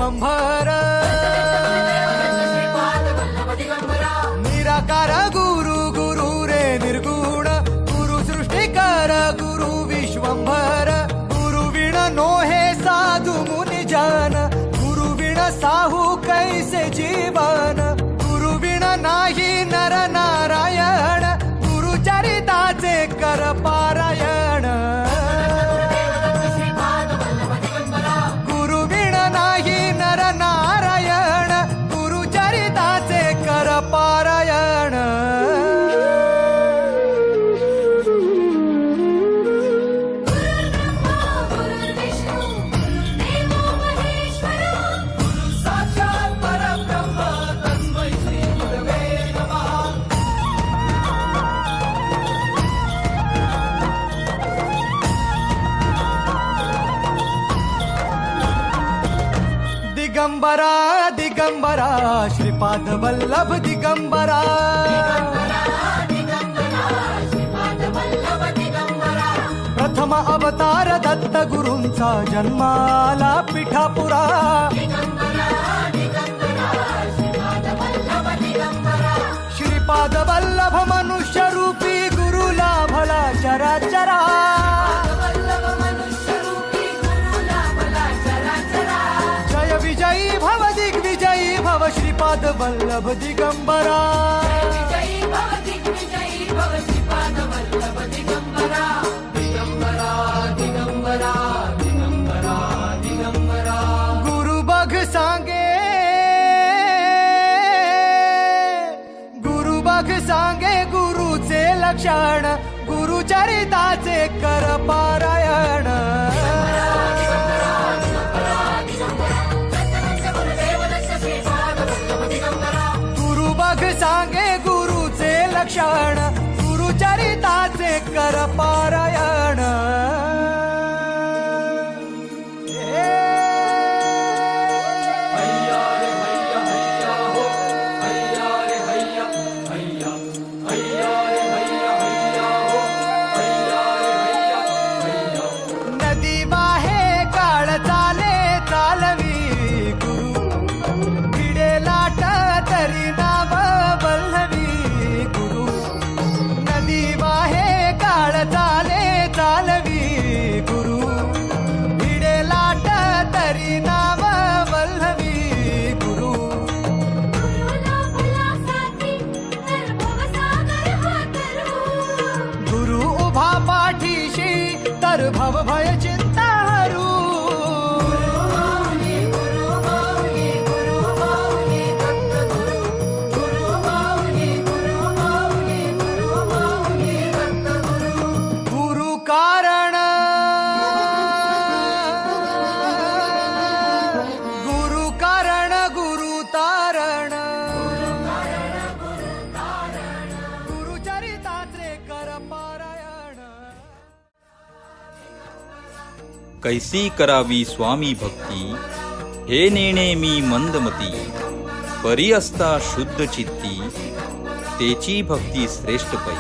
विश्वंभर निराकार गुरु गुरु रे निर्गुण गुरु सृष्टिकर गुरु विश्वंभर गुरु विण नोहे साधु मुनि जन गुरु विण साहू कैसे जीवन गुरु विण नाही नर नारायण गुरु चरिताचे कर पारायण गुरु विण नाही नर नारायण गुरु चरिताचे कर पारायण दिगंबरा दिगंबरा श्रीपाद वल्लभ दिगंबरा प्रथम अवतार दत्त गुरूंचा जन्माला पिठापुरा श्रीपाद वल्लभ मनुष्य रूपी गुरु लाभला चराचरा विजयी भव दिग्विजयी भव श्रीपाद वल्लभ दिगंबरा दिगंबरा दिगंबरा दिगंबरा गुरु बघ सांगे गुरुचे लक्षण गुरु चरिताचे कर पारायण सांगे गुरुचे लक्षण गुरु चरिताचे कर पारायण नदी वाहे काळ चाले चालवी गुरु भिडे लाट तरी नाव वल्लवी गुरु नदी वाहे काळ चाले चालवी गुरु भिडे लाट तरी नाव वल्लवी गुरु गुरु उभा पाठीशी तर भव भय चिंता हरू कारण गुरु तारण गुरु चरिताचे कर पारायण कैसी करावी स्वामी भक्ती हे नेणे मी मंदमती परी असता शुद्ध चित्ती तेची भक्ती श्रेष्ठ पै